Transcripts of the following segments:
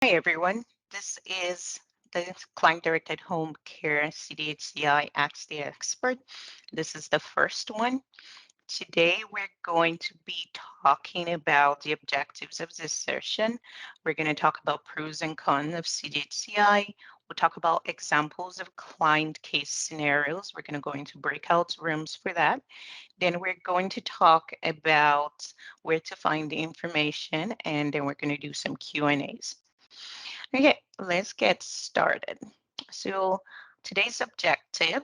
Hi, everyone. This is the Client-Directed Home Care CDHCI Expert. This is the first one. Today, we're going to be talking about the objectives of this session. We're going to talk about pros and cons of CDHCI. We'll talk about examples of client case scenarios. We're going to go into breakout rooms for that. Then we're going to talk about where to find the information, and then we're going to do some Q&As. Okay, let's get started. So today's objective,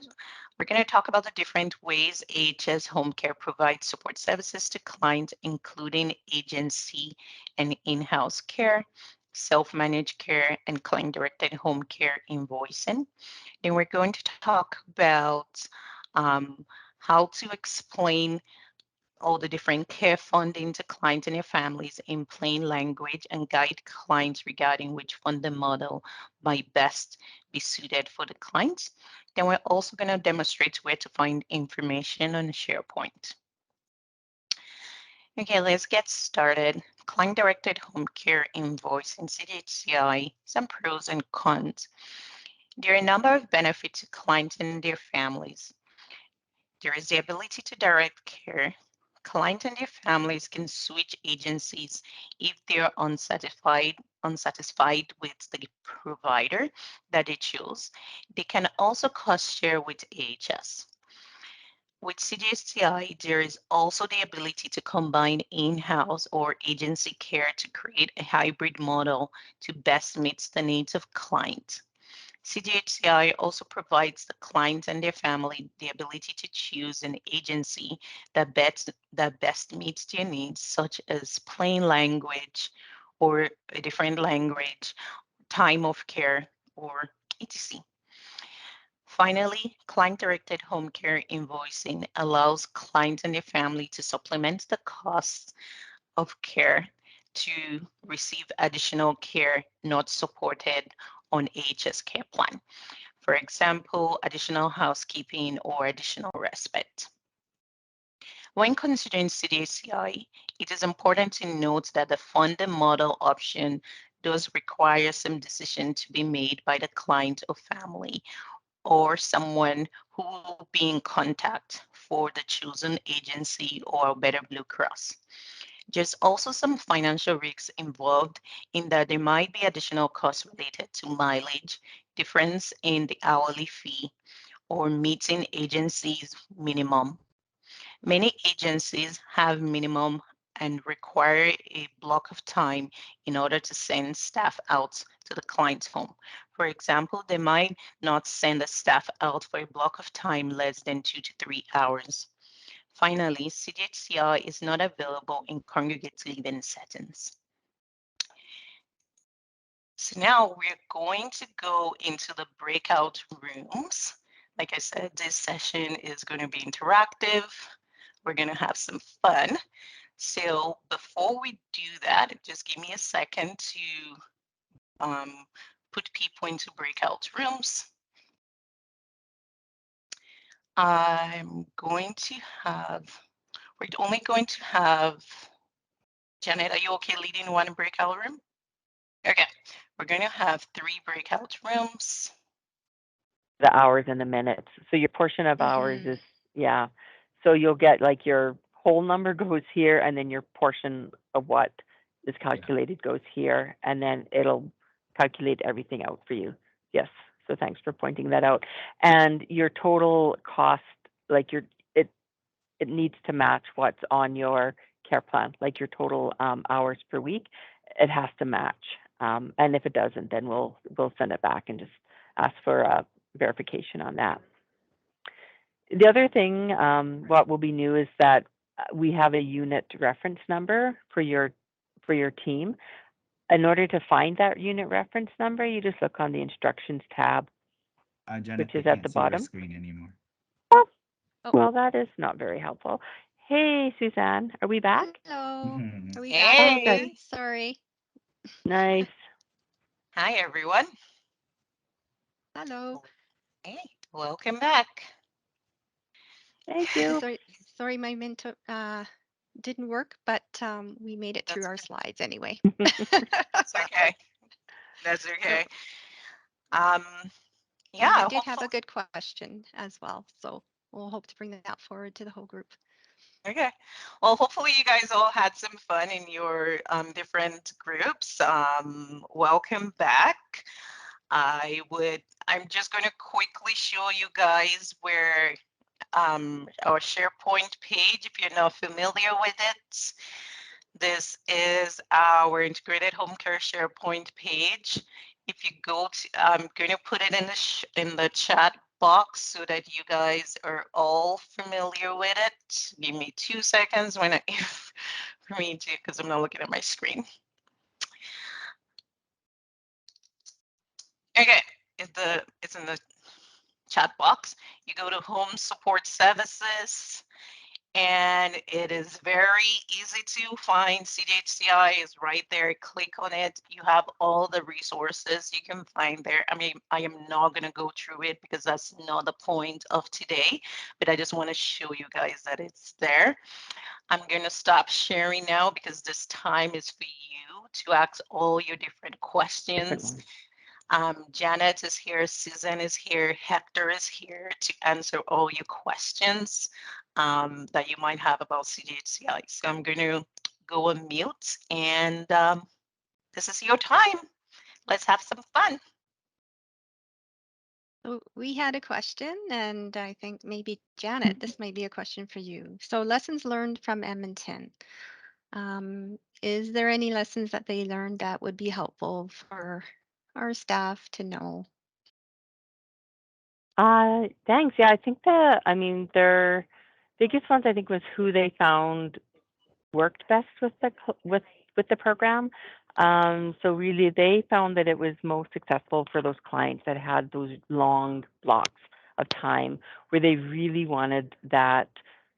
we're going to talk about the different ways AHS Home Care provides support services to clients, including agency and in-house care, self-managed care, and client-directed home care invoicing. Then we're going to talk about how to explain all the different care funding to clients and their families in plain language and guide clients regarding which funding model might best be suited for the clients. Then we're also going to demonstrate where to find information on SharePoint. Okay, let's get started. Client-directed home care invoicing, CDHCI, some pros and cons. There are a number of benefits to clients and their families. There is the ability to direct care. Clients and their families can switch agencies if they're unsatisfied with the provider that they choose. They can also cost share with AHS. With CDHCI, there is also the ability to combine in-house or agency care to create a hybrid model to best meet the needs of clients. CDHCI also provides the clients and their family the ability to choose an agency that best meets their needs, such as plain language or a different language, time of care, or etc. Finally, client-directed home care invoicing allows clients and their family to supplement the costs of care to receive additional care not supported on AHS care plan. For example, additional housekeeping or additional respite. When considering CDHCI, it is important to note that the funding model option does require some decision to be made by the client or family or someone who will be in contact for the chosen agency or Better Blue Cross. There's also some financial risks involved in that there might be additional costs related to mileage, difference in the hourly fee, or meeting agencies' minimum. Many agencies have minimum and require a block of time in order to send staff out to the client's home. For example, they might not send a staff out for a block of time less than 2 to 3 hours. Finally, CDHCI is not available in congregate living settings. So now we're going to go into the breakout rooms. Like I said, this session is going to be interactive. We're going to have some fun. So before we do that, just give me a second to put people into breakout rooms. I'm going to have, we're only going to have, Janet, are you okay leading one breakout room? Okay, we're going to have 3 breakout rooms. The hours and the minutes. So your portion of hours is, yeah. So you'll get like your whole number goes here, and then your portion of what is calculated goes here, and then it'll calculate everything out for you. Yes. So thanks for pointing that out. And your total cost, like it needs to match what's on your care plan, like your total hours per week. It has to match. And if it doesn't, then we'll send it back and just ask for verification on that. The other thing, what will be new is that we have a unit reference number for your team. In order to find that unit reference number, you just look on the instructions tab, Janet, which I is at can't the see your bottom. screen anymore. Oh, Oh, well, that is not very helpful. Hey, Suzanne, are we back? hello. Are we back? Oh, good. Hey, Okay, sorry. Nice. hi everyone. Hello. Hey, welcome back. Thank you. Sorry, sorry, my mentor didn't work, but we made it through That's our okay. slides anyway. It's okay. That's So, okay. Um, and you yeah, did have hopefully. a good question as well. So we'll hope to bring that forward to the whole group. Okay. Well, hopefully you guys all had some fun in your different groups. Welcome back. I'm just going to quickly show you guys where our SharePoint page, if you're not familiar with it. This is our integrated home care SharePoint page. If you go to, I'm going to put it in the chat box so that you guys are all familiar with it. Give me 2 seconds when I for me to, because I'm not looking at my screen. Okay, it's in the chat box. You go to Home Support Services, and it is very easy to find. CDHCI is right there. Click on it. You have all the resources you can find there. I mean, I am not going to go through it because that's not the point of today, but I just want to show you guys that it's there. I'm going to stop sharing now because this time is for you to ask all your different questions. Janet is here, Susan is here, Hector is here to answer all your questions that you might have about CDHCI. So I'm going to go on mute, and this is your time. Let's have some fun. So we had a question, and I think maybe Janet, this might be a question for you. So lessons learned from Edmonton. Is there any lessons that they learned that would be helpful for our staff to know? Thanks. Yeah, I think I mean, their biggest ones I think was who they found worked best with with the program. So really, they found that it was most successful for those clients that had those long blocks of time where they really wanted that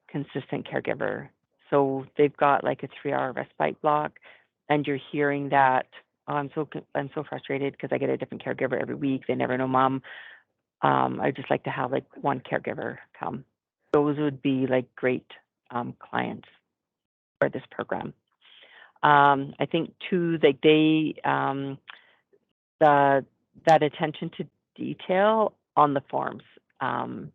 consistent caregiver. So they've got like a 3 hour respite block, and you're hearing that. Oh, I'm so frustrated because I get a different caregiver every week. They never know mom. I just like to have like one caregiver come. Those would be like great clients for this program. I think too, like the that attention to detail on the forms um,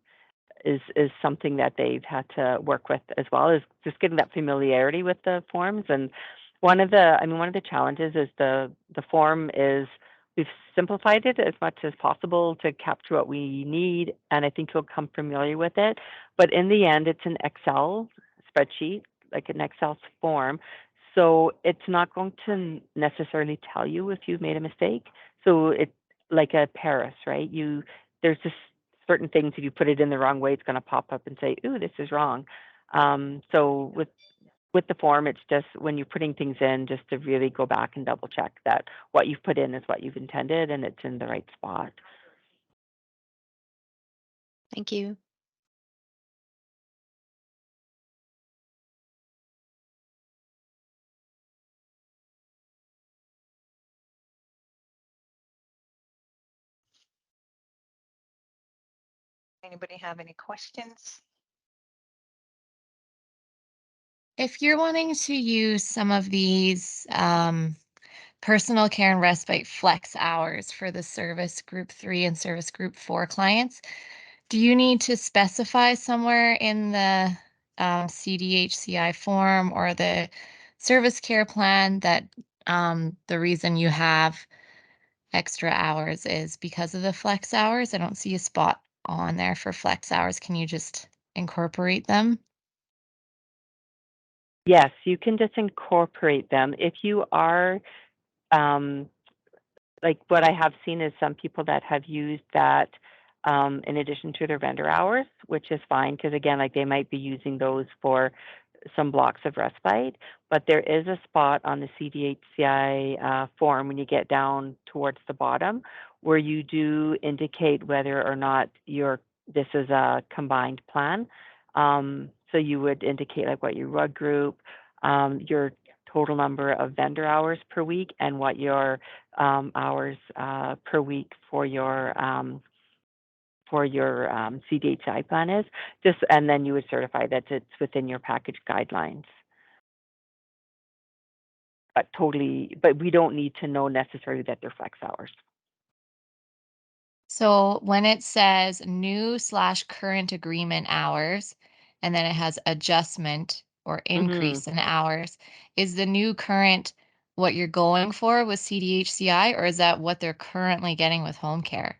is something that they've had to work with as well, is just getting that familiarity with the forms. And one of the challenges is the form is, we've simplified it as much as possible to capture what we need, and I think you'll come familiar with it. But in the end, it's an Excel spreadsheet, like an Excel form. So it's not going to necessarily tell you if you've made a mistake. So it's like a Paris, right? There's just certain things, if you put it in the wrong way, it's going to pop up and say, "Ooh, this is wrong." So with the form, it's just when you're putting things in, just to really go back and double check that what you've put in is what you've intended and it's in the right spot. Thank you. Anybody have any questions? If you're wanting to use some of these personal care and respite flex hours for the service group 3 and service group 4 clients, do you need to specify somewhere in the CDHCI form or the service care plan that the reason you have extra hours is because of the flex hours? I don't see a spot on there for flex hours. Can you just incorporate them? Yes, you can just incorporate them. If you are, um, like what I have seen is some people that have used that in addition to their vendor hours, which is fine because again, like they might be using those for some blocks of respite. But there is a spot on the CDHCI form when you get down towards the bottom where you do indicate whether or not this is a combined plan. So you would indicate like what your rug group, your total number of vendor hours per week, and what your hours per week for your CDHI plan is. Just and then you would certify that it's within your package guidelines. but we don't need to know necessarily that they're flex hours. So when it says new/current agreement hours, and then it has adjustment or Hmm. increase in hours, is the new current what you're going for with CDHCI, or is that what they're currently getting with home care?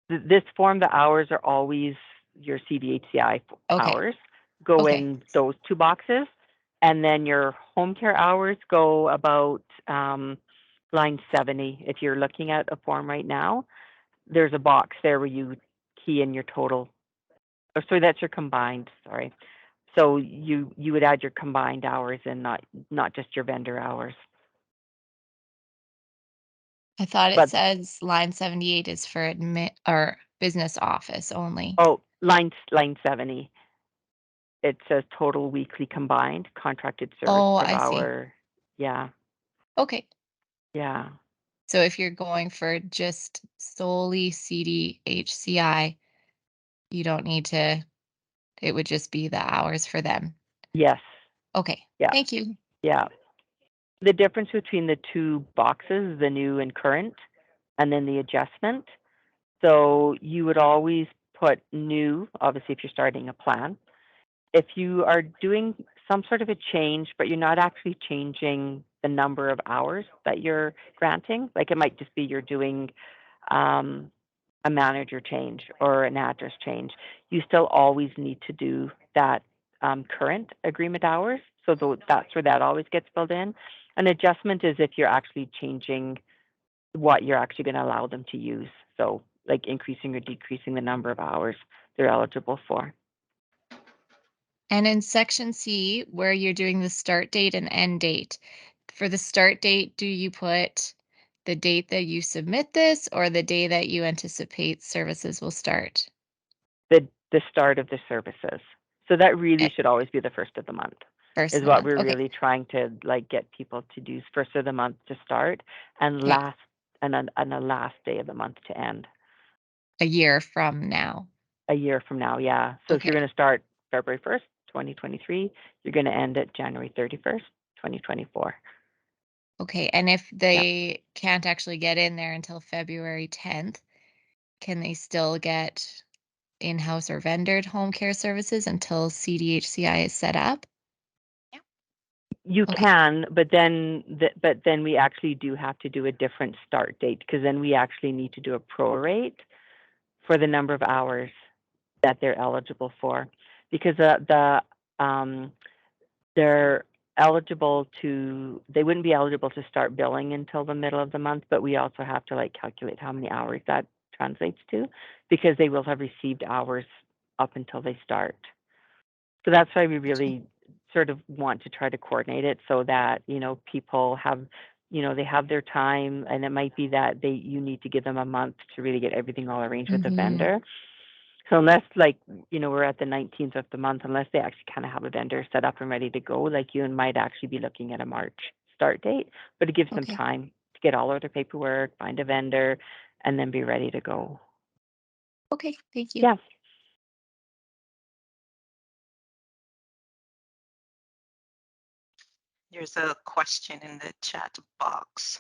This form, the hours are always your CDHCI Okay. hours, go Okay. in those two boxes, and then your home care hours go about line 70. If you're looking at a form right now, there's a box there where you key in your total. Oh, sorry, that's your combined. Sorry. So you would add your combined hours and not just your vendor hours. I thought it But says line 78 is for admit or business office only. oh, line 70. It says total weekly combined contracted service Oh, per I see. hour. Yeah, Okay. yeah, So if you're going for just solely CDHCI, you don't need to, it would just be the hours for them. yes, Okay. yeah, Thank you. yeah. The difference between the two boxes, the new and current, and then the adjustment. So you would always put new, obviously, if you're starting a plan. If you are doing some sort of a change, but you're not actually changing the number of hours that you're granting, like it might just be you're doing um, a manager change or an address change, you still always need to do that current agreement hours. So that's where that always gets filled in. An adjustment is if you're actually changing what you're actually going to allow them to use. So like increasing or decreasing the number of hours they're eligible for. And in section C, where you're doing the start date and end date, for the start date, do you put the date that you submit this or the day that you anticipate services will start? The start of the services. So that really Eh, should always be the first of the month. First of Is the what month. we're Okay. really trying to like get people to do, first of the month to start and Okay. last and the last day of the month to end. A year from now. A year from now, yeah. So if you're Okay. going to start February 1st, 2023, you're going to end at January 31st, 2024. Okay. And if Yeah. they can't actually get in there until February 10th, can they still get in-house or vendored home care services until CDHCI is set up? Yeah. You Okay. can, but then we actually do have to do a different start date because then we actually need to do a prorate for the number of hours that they're eligible for, because um, they're eligible to they wouldn't be eligible to start billing until the middle of the month, but we also have to like calculate how many hours that translates to because they will have received hours up until they start. So that's why we Gotcha. really sort of want to try to coordinate it so that, people have, they have their time, and it might be that you need to give them a month to really get everything all arranged with the Mm-hmm. vendor. So unless like, we're at the 19th of the month, unless they actually kind of have a vendor set up and ready to go, like you might actually be looking at a March start date, but it gives them Okay. time to get all of their paperwork, find a vendor, and then be ready to go. Okay. Thank you. Yeah. There's a question in the chat box.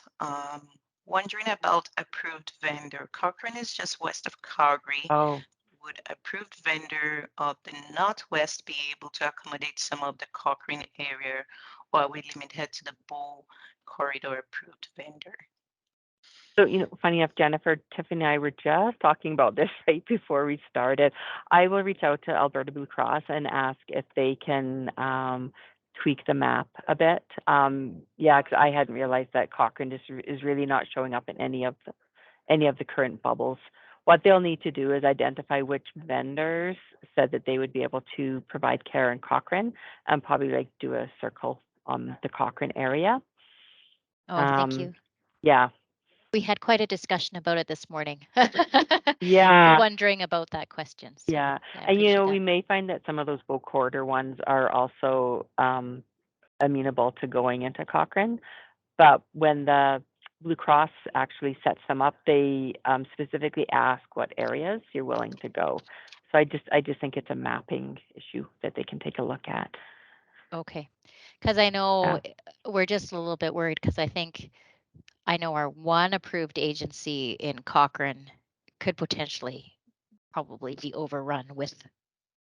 Wondering about approved vendor. Cochrane is just west of Calgary. Oh, Would approved vendor of the Northwest be able to accommodate some of the Cochrane area, or are we limited to the Bow corridor approved vendor? so, funny enough, Jennifer, Tiffany and I were just talking about this right before we started. I will reach out to Alberta Blue Cross and ask if they can tweak the map a bit. Yeah, because I hadn't realized that Cochrane is really not showing up in any of the current bubbles. What they'll need to do is identify which vendors said that they would be able to provide care in Cochrane, and probably like do a circle on the Cochrane area. Oh, thank you. Yeah, We had quite a discussion about it this morning. yeah. Wondering about that question. So Yeah, yeah, I and appreciate we that. may find that some of those bow corridor ones are also amenable to going into Cochrane. But when the Blue Cross actually sets them up, they specifically ask what areas you're willing to go. So I just think it's a mapping issue that they can take a look at. Okay. Because I know Yeah. we're just a little bit worried because I know our one approved agency in Cochrane could potentially probably be overrun with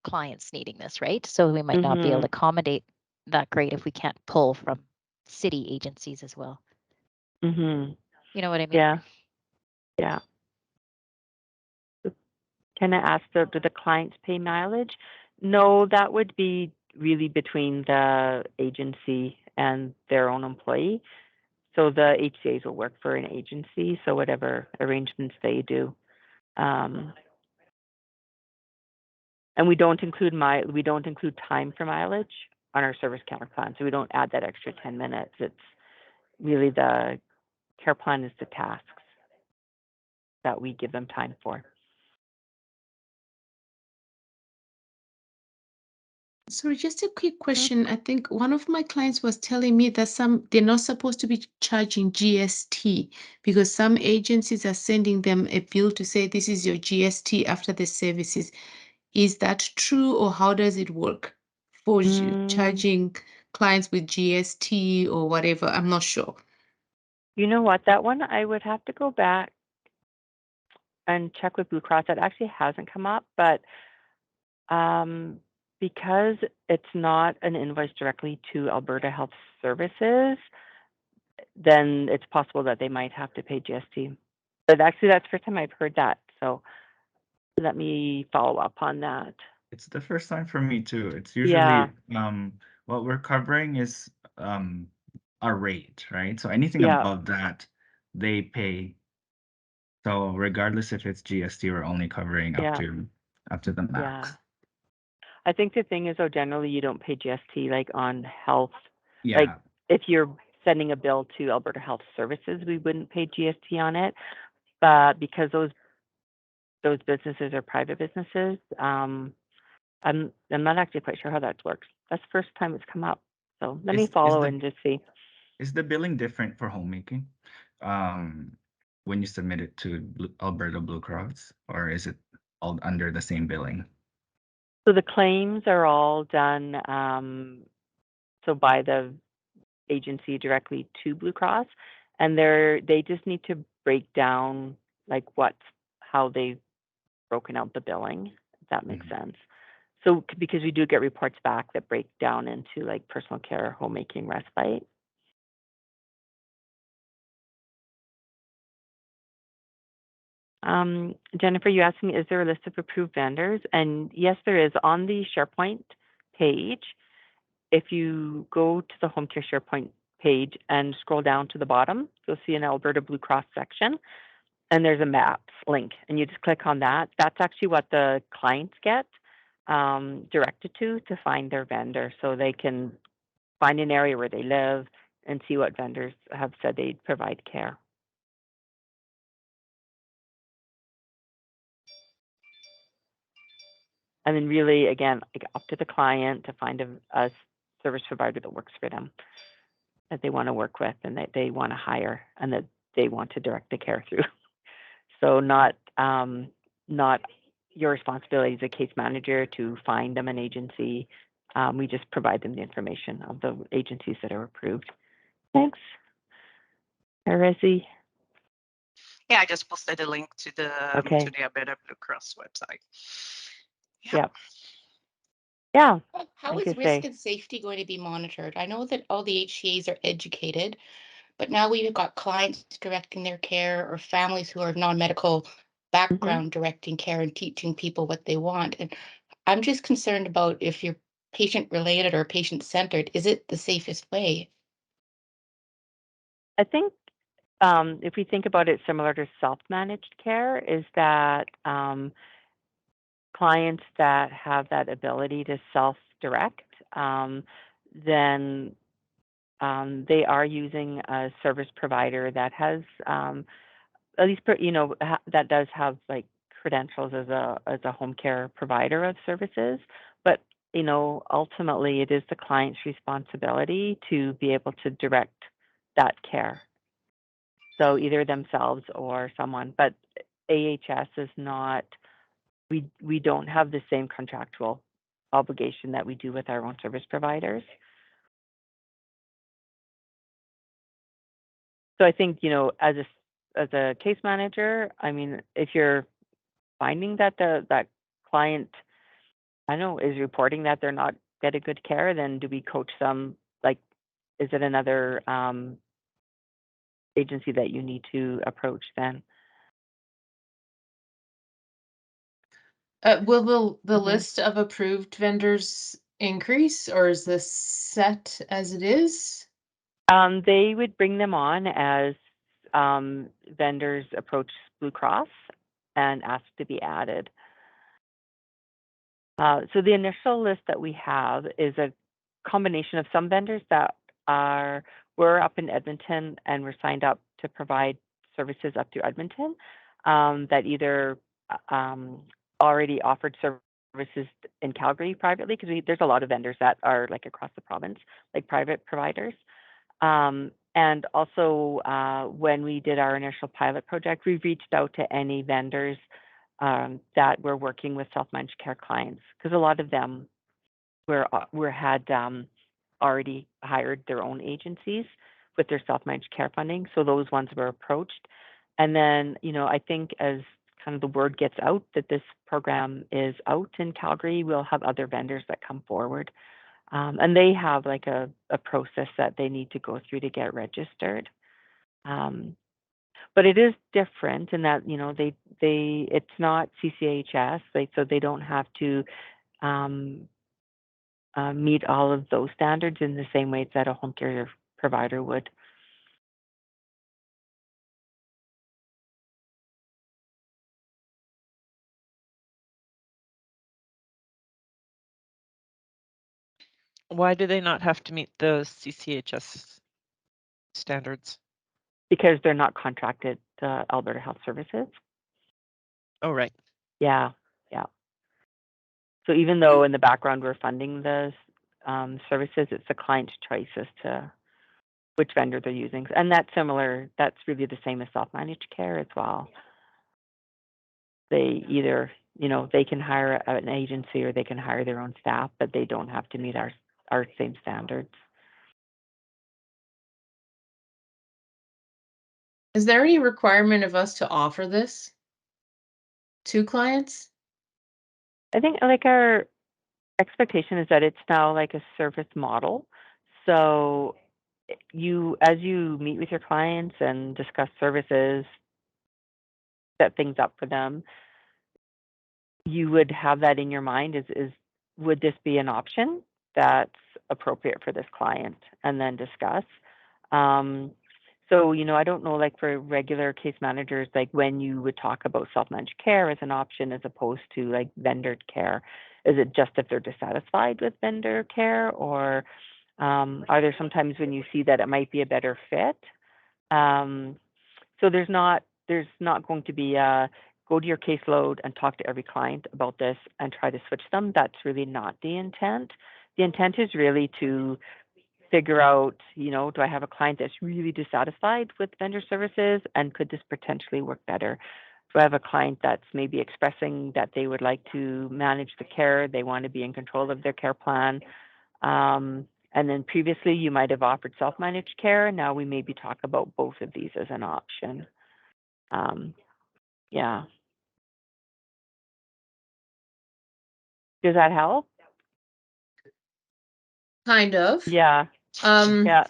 clients needing this, right? So we might not be able to Mhm. accommodate that great if we can't pull from city agencies as well. Mhm. You know what I mean? Yeah. Yeah. Can I ask, do the clients pay mileage? No, that would be really between the agency and their own employee. So the HCAs will work for an agency, so whatever arrangements they do. Um, and we don't include time for mileage on our service counter plan. So we don't add that extra 10 minutes. It's really the care plan is the tasks that we give them time for. Sorry, just a quick question. I think one of my clients was telling me that they're not supposed to be charging GST because some agencies are sending them a bill to say this is your GST after the services. Is that true, or how does it work for Mm, charging clients with GST or whatever? I'm not sure. you know what? That one I would have to go back and check with Blue Cross. That actually hasn't come up, but um, because it's not an invoice directly to Alberta Health Services, then it's possible that they might have to pay GST. But actually, that's the first time I've heard that. So let me follow up on that. It's the first time for me too. It's Yeah, usually what we're covering is um a rate, right? So anything yeah, above that, they pay. So regardless if it's GST, we're only covering yeah, up to the yeah. max. I think the thing is, though, generally you don't pay GST like on health. Like Yeah. if you're sending a bill to Alberta Health Services, we wouldn't pay GST on it. But because those businesses are private businesses, I'm not actually quite sure how that works. That's the first time it's come up. So let me Is follow the and just see. is the billing different for homemaking? Um, when you submit it to Alberta Blue Cross, or is it all under the same billing? So the claims are all done so by the agency directly to Blue Cross, and they just need to break down like how they've broken out the billing. If that makes Mhm. sense. So because we do get reports back that break down into like personal care, homemaking, respite. Jennifer, you asked me, is there a list of approved vendors? And yes, there is. On the SharePoint page, if you go to the home care SharePoint page and scroll down to the bottom, you'll see an Alberta Blue Cross section, and there's a maps link, and you just click on that. That's actually what the clients get directed to find their vendor, so they can find an area where they live and see what vendors have said they'd provide care. And then really, again, like up to the client to find a service provider that works for them, that they want to work with and that they want to hire and that they want to direct the care through. So not your responsibility as a case manager to find them an agency. We just provide them the information of the agencies that are approved. Thanks, Arezi. Yeah, I just posted a link to Okay. the Alberta Blue Cross website. Yeah. Yeah. Yeah. How I is could risk say. and safety going to be monitored? I know that all the HCAs are educated, but now we've got clients directing their care or families who are non-medical Hmm. background directing care and teaching people what they want. And I'm just concerned about if you're patient related or patient centered, is it the safest way? I think if we think about it similar to self-managed care, is that clients that have that ability to self-direct, then they are using a service provider that has at least that does have like credentials as a home care provider of services. But ultimately, it is the client's responsibility to be able to direct that care. So either themselves or someone. But AHS is not. We don't have the same contractual obligation that we do with our own service providers. So I think, as a case manager, I mean, if you're finding that that client, I don't know, is reporting that they're not getting good care, then do we coach them? Like, is it another agency that you need to approach then? Will the Mhm. list of approved vendors increase, or is this set as it is? They would bring them on as vendors approach Blue Cross and ask to be added. So the initial list that we have is a combination of some vendors that we're up in Edmonton and we're signed up to provide services up to Edmonton, that either um, already offered services in Calgary privately, because there's a lot of vendors that are like across the province, like private providers. And also, when we did our initial pilot project, we reached out to any vendors that were working with self-managed care clients, because a lot of them had already hired their own agencies with their self-managed care funding. So those ones were approached. And then, I think as kind of the word gets out that this program is out in Calgary, we'll have other vendors that come forward. And they have like a process that they need to go through to get registered. Um, but it is different in that, it's not CCHS, so they don't have to um, meet all of those standards in the same way that a home care provider would. Why do they not have to meet the CCHS standards? Because they're not contracted to Alberta Health Services. Oh, right. Yeah, yeah. So even though in the background we're funding the services, it's the client's choice as to which vendor they're using. And that's similar, that's really the same as self-managed care as well. They either, they can hire an agency or they can hire their own staff, but they don't have to meet our same standards. Is there any requirement of us to offer this to clients? I think like our expectation is that it's now like a service model. So as you meet with your clients and discuss services, set things up for them, you would have that in your mind is would this be an option that's appropriate for this client, and then discuss. Um, so, I don't know, like for regular case managers, like when you would talk about self-managed care as an option as opposed to like vendor care, is it just if they're dissatisfied with vendor care, or are there sometimes when you see that it might be a better fit? Um, so there's not going to be a go to your caseload and talk to every client about this and try to switch them. That's really not the intent. The intent is really to figure out, do I have a client that's really dissatisfied with vendor services and could this potentially work better? Do I have a client that's maybe expressing that they would like to manage the care, they want to be in control of their care plan? And then previously you might have offered self-managed care. Now we maybe talk about both of these as an option. Um, yeah. Does that help? Kind of. Yeah. Yeah.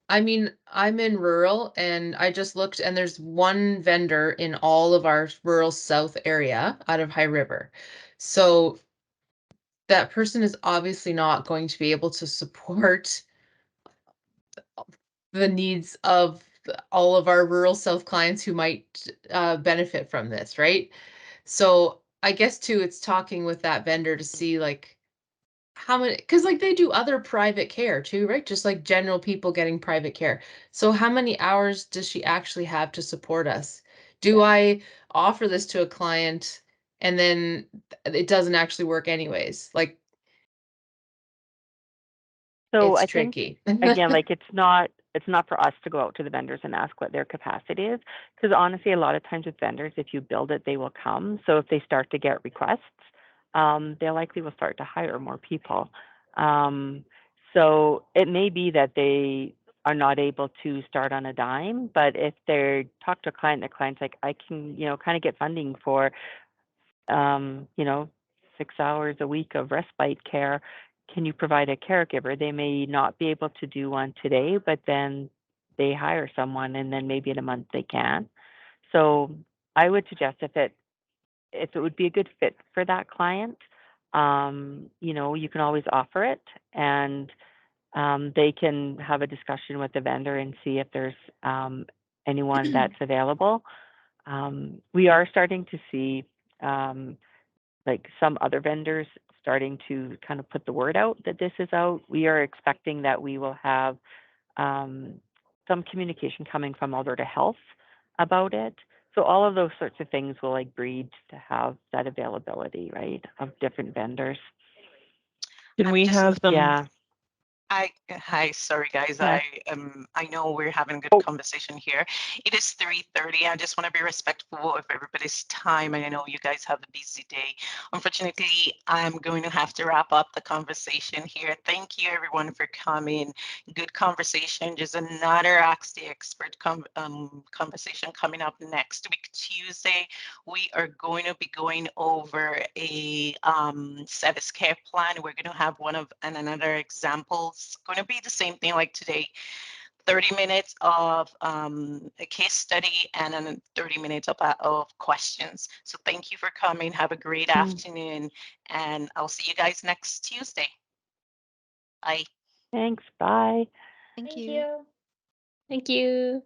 I mean, I'm in rural and I just looked and there's one vendor in all of our rural south area out of High River. So that person is obviously not going to be able to support the needs of all of our rural south clients who might benefit from this, right? So I guess too, it's talking with that vendor to see like how many, because like they do other private care too, right? Just like general people getting private care. So how many hours does she actually have to support us? Do I offer this to a client and then it doesn't actually work anyways? Like So it's I think tricky. again, like it's not for us to go out to the vendors and ask what their capacity is, because honestly, a lot of times with vendors, if you build it, they will come. So if they start to get requests, they likely will start to hire more people. Um, so it may be that they are not able to start on a dime. But if they talk to a client, the client's like, I can, kind of get funding for, 6 hours a week of respite care. Can you provide a caregiver? They may not be able to do one today, but then they hire someone, and then maybe in a month they can. So I would suggest if it would be a good fit for that client, you can always offer it, and they can have a discussion with the vendor and see if there's anyone that's available. We are starting to see like some other vendors starting to kind of put the word out that this is out. We are expecting that we will have um, some communication coming from Alberta Health about it. So all of those sorts of things will like breed to have that availability, right, of different vendors. Can I'm we just have them? Yeah. Hi, sorry guys. Yeah. I know we're having a good Oh, conversation here. It is 3:30. I just want to be respectful of everybody's time, and I know you guys have a busy day. Unfortunately, I'm going to have to wrap up the conversation here. Thank you everyone for coming. Good conversation. Just another Ask the Expert conversation coming up next week, Tuesday. We are going to be going over a service care plan. We're going to have one of and another example. It's going to be the same thing like today. 30 minutes of a case study and then 30 minutes of questions. So thank you for coming. Have a great afternoon, and I'll see you guys next Tuesday. Bye. thanks. Bye. Thank Thank you. you. Thank you.